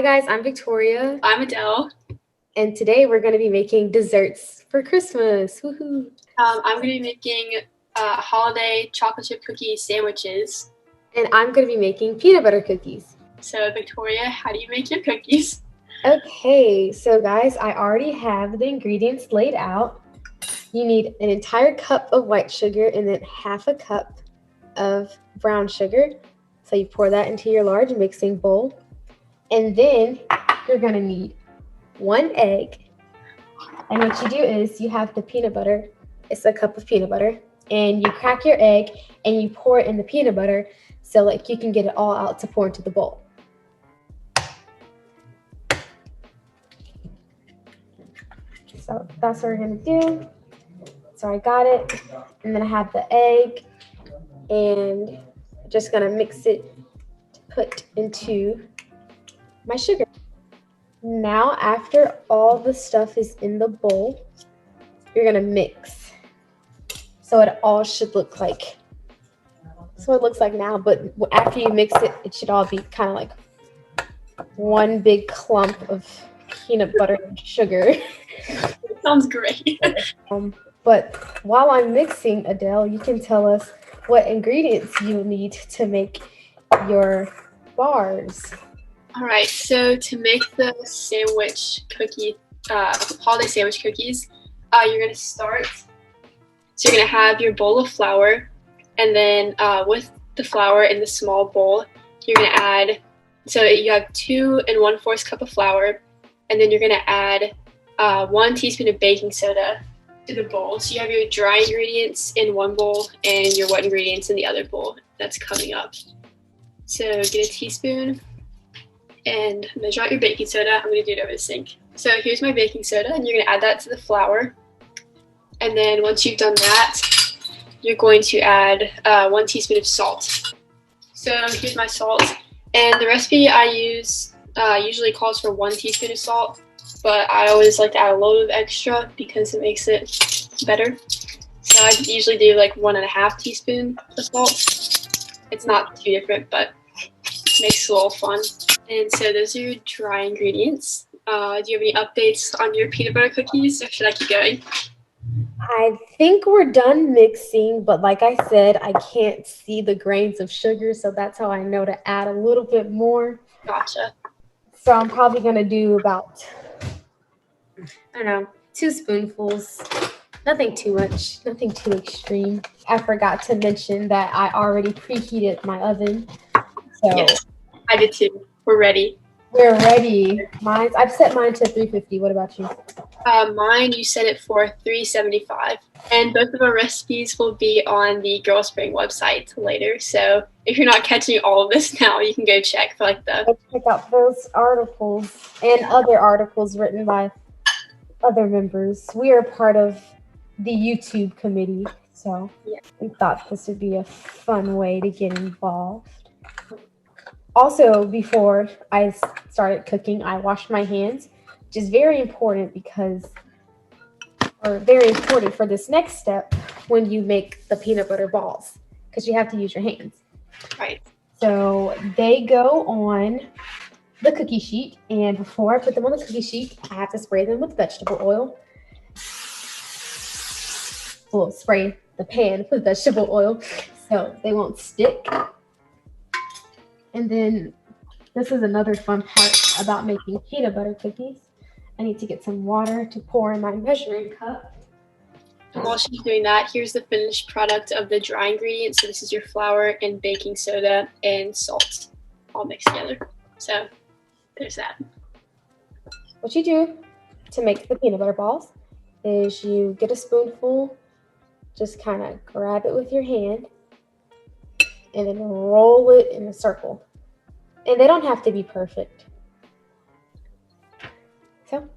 guys, I'm Victoria, I'm Adele. and today we're going to be making desserts for Christmas. Woohoo! I'm going to be making holiday chocolate chip cookie sandwiches. And I'm going to be making peanut butter cookies. So, Victoria, how do you make your cookies? Okay, so guys, I already have the ingredients laid out. You need an entire cup of white sugar and then half a cup of brown sugar. So you pour that into your large mixing bowl. And then you're going to need 1 egg. And what you do is you have the peanut butter. It's a cup of peanut butter. And you crack your egg and you pour it in the peanut butter so like you can get it all out to pour into the bowl. So that's what we're gonna do. So I got it, and then I have the egg, and I'm just gonna mix it to put into my sugar. Now, after all the stuff is in the bowl, you're gonna mix. So it all should look like, so it looks like now, but after you mix it, it should all be kind of like one big clump of peanut butter and sugar. Sounds great. But while I'm mixing, Adele, you can tell us what ingredients you need to make your bars. All right, so to make the sandwich cookie, holiday sandwich cookies, you're going to start. So you're going to have your bowl of flour, and then with the flour in the small bowl, you're going to add, so you have 2 1/4 cup of flour, and then you're going to add 1 teaspoon of baking soda to the bowl. So you have your dry ingredients in one bowl and your wet ingredients in the other bowl that's coming up. So get a teaspoon and measure out your baking soda. I'm going to do it over the sink. So here's my baking soda, and you're going to add that to the flour. And then once you've done that, you're going to add 1 teaspoon of salt. So here's my salt. And the recipe I use usually calls for 1 teaspoon of salt, but I always like to add a little bit of extra because it makes it better. So I usually do like 1.5 teaspoon of salt. It's not too different, but it makes it a little fun. And so those are your dry ingredients. Do you have any updates on your peanut butter cookies, or should I keep going? I think we're done mixing, but like I said, I can't see the grains of sugar, so that's how I know to add a little bit more. Gotcha. So I'm probably going to do about, I don't know, 2 spoonfuls. Nothing too much, nothing too extreme. I forgot to mention that I already preheated my oven. So yes, I did too. We're ready. We're ready. I've set mine to 350. What about you? Mine, you set it for 375. And both of our recipes will be on the Girlspring website later. So if you're not catching all of this now, you can go check for like the. Let's check out those articles and other articles written by other members. We are part of the YouTube committee, so we thought this would be a fun way to get involved. Also, before I started cooking, I washed my hands, which is very important very important for this next step when you make the peanut butter balls, because you have to use your hands. Right. So they go on the cookie sheet, and before I put them on the cookie sheet, I have to spray them with vegetable oil. We'll spray the pan with vegetable oil so they won't stick. And then this is another fun part about making peanut butter cookies. I need to get some water to pour in my measuring cup. And while she's doing that, here's the finished product of the dry ingredients. So this is your flour and baking soda and salt all mixed together. So there's that. What you do to make the peanut butter balls is you get a spoonful, just kind of grab it with your hand, and then roll it in a circle. And they don't have to be perfect. So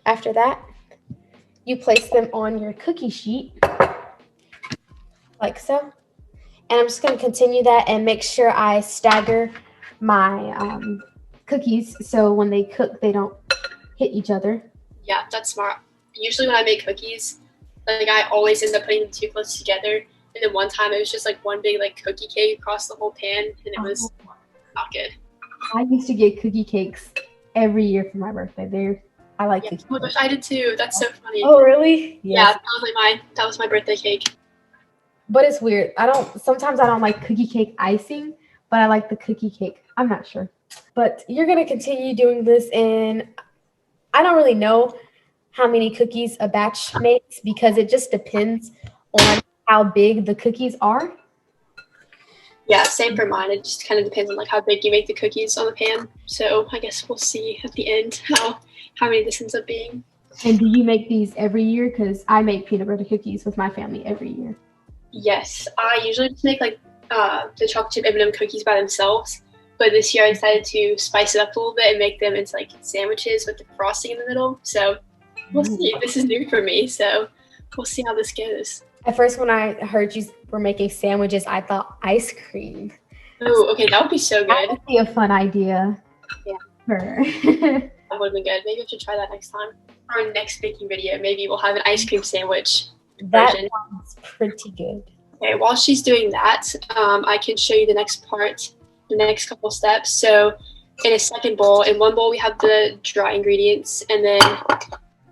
after that, you place them on your cookie sheet, like so. And I'm just going to continue that and make sure I stagger my cookies so when they cook, they don't hit each other. Yeah, that's smart. Usually when I make cookies, like I always end up putting them too close together. And then one time it was just like one big like cookie cake across the whole pan, and it was not good. I used to get cookie cakes every year for my birthday. I like Yeah. cookie Oh my cake. gosh, I did too. That's so funny. Oh, really? Yeah, Yes. that was my birthday cake. But it's weird. Sometimes I don't like cookie cake icing, but I like the cookie cake. I'm not sure. But you're going to continue doing this, and I don't really know how many cookies a batch makes because it just depends on how big the cookies are. Yeah, same for mine. It just kind of depends on like how big you make the cookies on the pan. So I guess we'll see at the end how many this ends up being. And do you make these every year? Because I make peanut butter cookies with my family every year. Yes, I usually just make like the chocolate chip M&M cookies by themselves. But this year I decided to spice it up a little bit and make them into like sandwiches with the frosting in the middle. So we'll see. This is new for me, so we'll see how this goes. At first, when I heard you were making sandwiches, I thought ice cream. Oh, okay, that would be so That good. would be a fun idea. Yeah. Sure. That would have been good. Maybe I should try that next time. Our next baking video, maybe we'll have an ice cream sandwich That version. sounds pretty good. Okay, while she's doing that, I can show you the next part, the next couple steps. So in a second bowl, in one bowl we have the dry ingredients, and then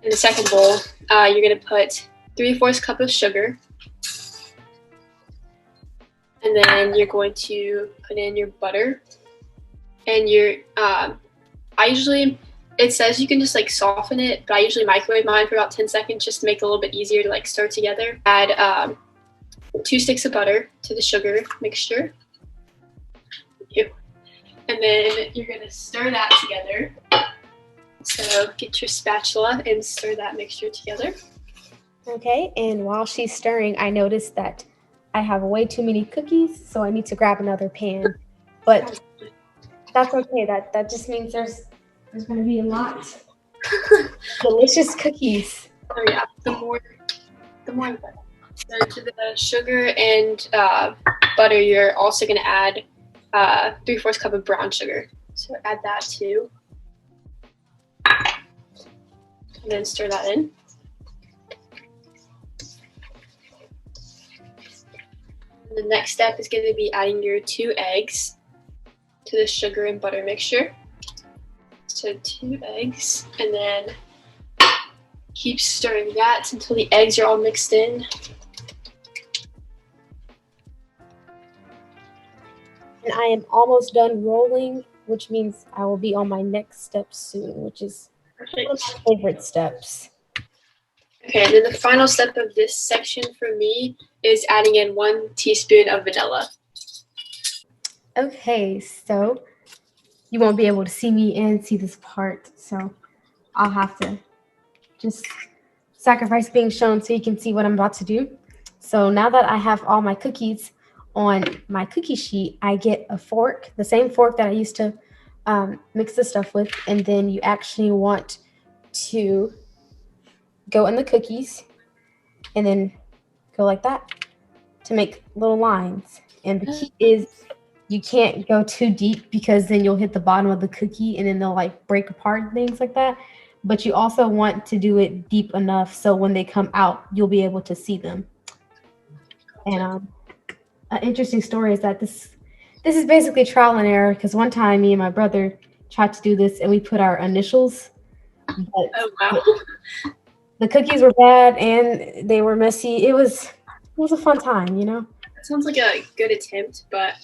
in the second bowl, you're gonna put 3/4 cup of sugar, and then you're going to put in your butter, and it says you can just like soften it, but I usually microwave mine for about 10 seconds just to make it a little bit easier to like stir together. Add 2 sticks of butter to the sugar mixture. And then you're gonna stir that together. So get your spatula and stir that mixture together. Okay, and while she's stirring, I noticed that I have way too many cookies, so I need to grab another pan. But that's okay. That just means there's going to be a lot delicious cookies. Oh yeah, the more the better. So to the sugar and butter, you're also gonna add 3/4 cup of brown sugar. So add that too, and then stir that in. And the next step is going to be adding your 2 eggs to the sugar and butter mixture. So 2 eggs, and then keep stirring that until the eggs are all mixed in. And I am almost done rolling, which means I will be on my next step soon, which is one of my favorite steps. Okay, and then the final step of this section for me is adding in 1 teaspoon of vanilla. Okay, so you won't be able to see me and see this part, so I'll have to just sacrifice being shown so you can see what I'm about to do. So now that I have all my cookies on my cookie sheet, I get a fork, the same fork that I used to mix the stuff with, and then you actually want to go in the cookies and then go like that to make little lines. And the key is you can't go too deep because then you'll hit the bottom of the cookie and then they'll like break apart and things like that. But you also want to do it deep enough so when they come out, you'll be able to see them. And an interesting story is that this is basically trial and error because one time me and my brother tried to do this and we put our initials. But oh wow! The cookies were bad and they were messy. It was a fun time, you know. That sounds like a good attempt, but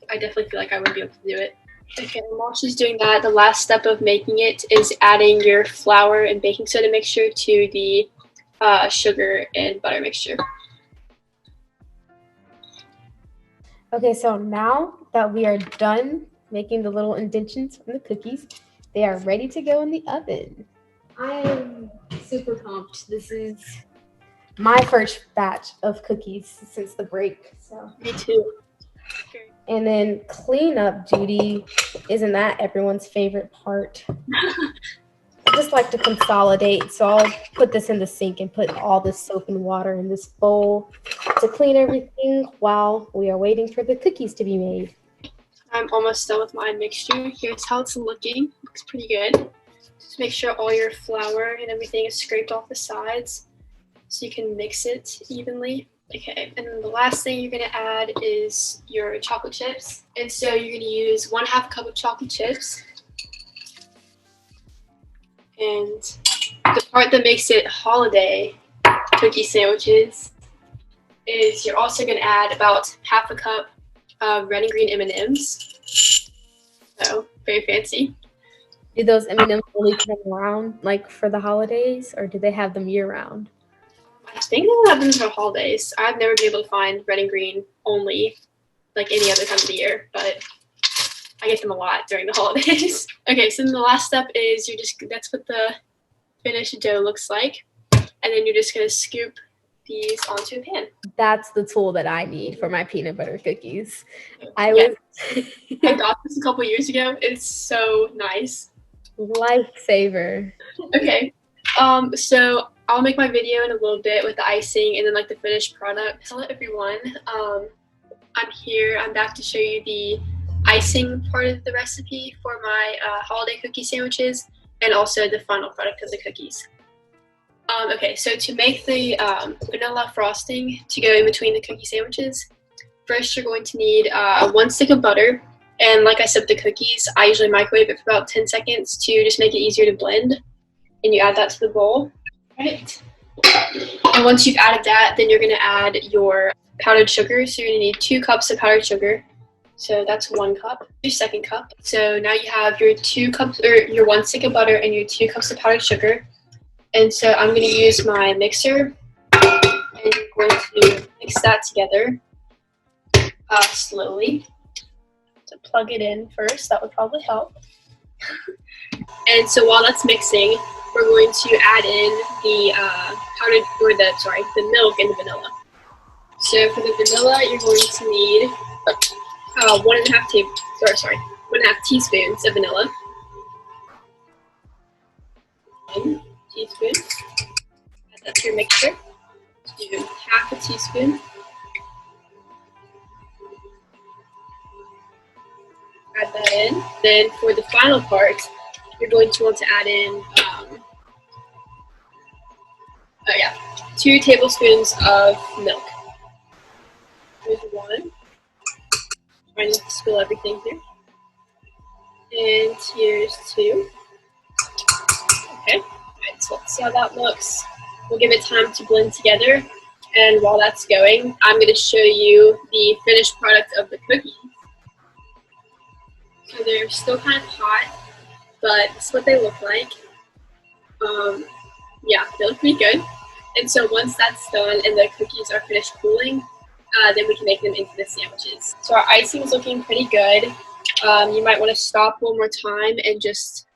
I definitely feel like I wouldn't be able to do it. Okay, and while she's doing that, the last step of making it is adding your flour and baking soda mixture to the sugar and butter mixture. Okay, so now that we are done making the little indentions from the cookies, they are ready to go in the oven. I am super pumped. This is my first batch of cookies since the break. So Me too. And then cleanup duty, isn't that everyone's favorite part? I just like to consolidate, so I'll put this in the sink and put all this soap and water in this bowl to clean everything while we are waiting for the cookies to be made. I'm almost done with my mixture. Here's how it's looking. Looks pretty good. Just make sure all your flour and everything is scraped off the sides so you can mix it evenly. Okay, and then the last thing you're gonna add is your chocolate chips. And so you're gonna use 1/2 cup of chocolate chips. And the part that makes it holiday cookie sandwiches is you're also going to add about half a cup of red and green M&Ms. So very fancy. Do those M&Ms only come around like for the holidays, or do they have them year round? I think they'll have them for holidays. I've never been able to find red and green only like any other time of the year, but I get them a lot during the holidays. Okay, so then the last step is that's what the finished dough looks like. And then you're just gonna scoop these onto a pan. That's the tool that I need for my peanut butter cookies. I got this a couple years ago. It's so nice. Lifesaver. Okay, so I'll make my video in a little bit with the icing and then like the finished product. Hello everyone, I'm back to show you the icing part of the recipe for my holiday cookie sandwiches and also the final product of the cookies. Okay, so to make the vanilla frosting to go in between the cookie sandwiches, first you're going to need 1 stick of butter. And like I said with the cookies, I usually microwave it for about 10 seconds to just make it easier to blend. And you add that to the bowl. Right. And once you've added that, then you're going to add your powdered sugar. So you're going to need 2 cups of powdered sugar. So that's 1 cup. Your second cup. So now you have your 2 cups, or your 1 stick of butter and your 2 cups of powdered sugar. And so I'm going to use my mixer and I'm going to mix that together slowly. So plug it in first, that would probably help. And so while that's mixing, we're going to add in the the milk and the vanilla. So for the vanilla, you're going to need 1.5 teaspoons of vanilla. 1 teaspoon. Add that to your mixture. Do 1/2 teaspoon. Add that in. Then for the final part, you're going to want to add in 2 tablespoons of milk. Here's 1. Trying not to spill everything here. And here's 2. Okay. Alright, so let's see how that looks. We'll give it time to blend together. And while that's going, I'm going to show you the finished product of the cookies. So they're still kind of hot, but this is what they look like. Yeah, they look pretty good. And so once that's done and the cookies are finished cooling, then we can make them into the sandwiches. So our icing is looking pretty good. You might want to stop one more time and just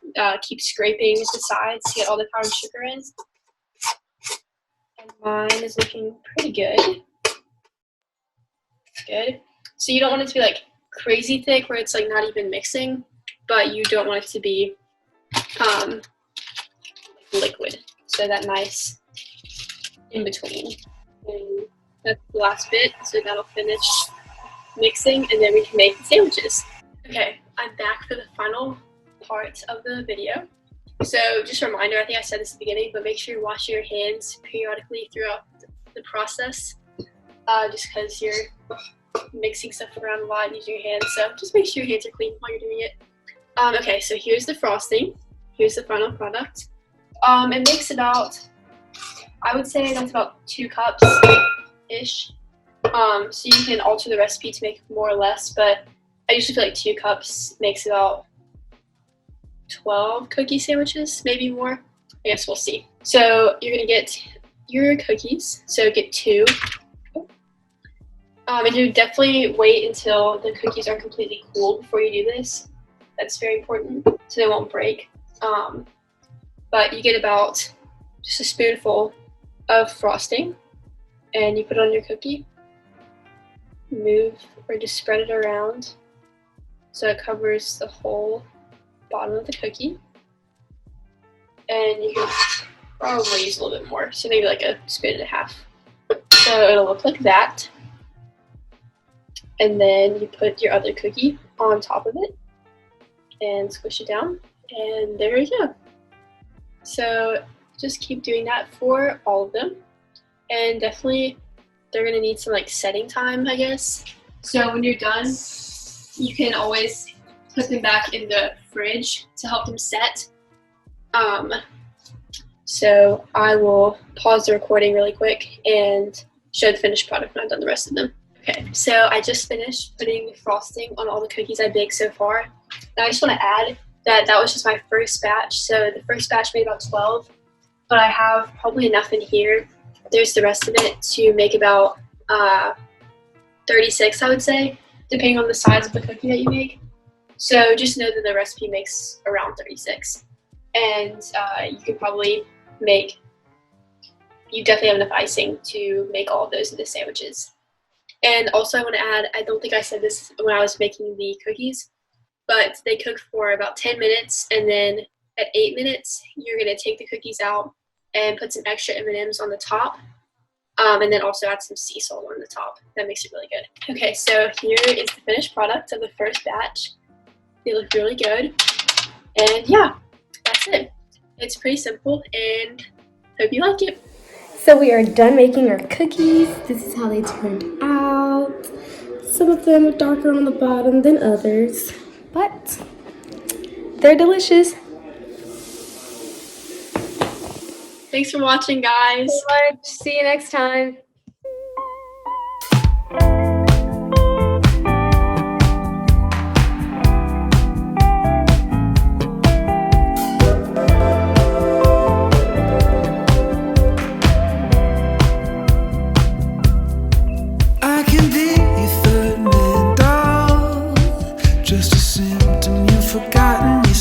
keep scraping the sides to get all the powdered sugar in. And mine is looking pretty good. Good. So you don't want it to be like crazy thick where it's like not even mixing, but you don't want it to be liquid. So that nice in between. And that's the last bit, so that'll finish mixing and then we can make the sandwiches. Okay, I'm back for the final part of the video. So just a reminder, I think I said this at the beginning, but make sure you wash your hands periodically throughout the process, just because you're mixing stuff around a lot using your hands, so just make sure your hands are clean while you're doing it. Okay, so here's the frosting. Here's the final product. It makes about, I would say that's about 2 cups-ish. So you can alter the recipe to make more or less, but I usually feel like 2 cups makes about 12 cookie sandwiches, maybe more. I guess we'll see. So you're gonna get your cookies, so get 2. And you definitely wait until the cookies are completely cool before you do this. That's very important, so they won't break. But you get about just a spoonful of frosting, and you put it on your cookie. Move or just spread it around so it covers the whole bottom of the cookie. And you can probably use a little bit more, so maybe like a spoon and a half. So it'll look like that. And then you put your other cookie on top of it and squish it down, and there you go. So just keep doing that for all of them, and definitely they're gonna need some like setting time, I guess. So when you're done, you can always put them back in the fridge to help them set. So I will pause the recording really quick and show the finished product when I've done the rest of them. Okay, so I just finished putting frosting on all the cookies I baked so far. And I just want to add that that was just my first batch. So the first batch made about 12, but I have probably enough in here. There's the rest of it to make about 36, I would say, depending on the size of the cookie that you make. So just know that the recipe makes around 36. And you could probably make, you definitely have enough icing to make all of those into sandwiches. And also I want to add, I don't think I said this when I was making the cookies, but they cook for about 10 minutes, and then at 8 minutes, you're going to take the cookies out and put some extra M&Ms on the top, and then also add some sea salt on the top. That makes it really good. Okay, so here is the finished product of the first batch. They look really good, and yeah, that's it. It's pretty simple, and hope you like it. So we are done making our cookies. This is how they turned out. Some of them are darker on the bottom than others, but they're delicious. Thanks for watching, guys. See you next time. I can be your third man dog, just a symptom you've forgotten yourself.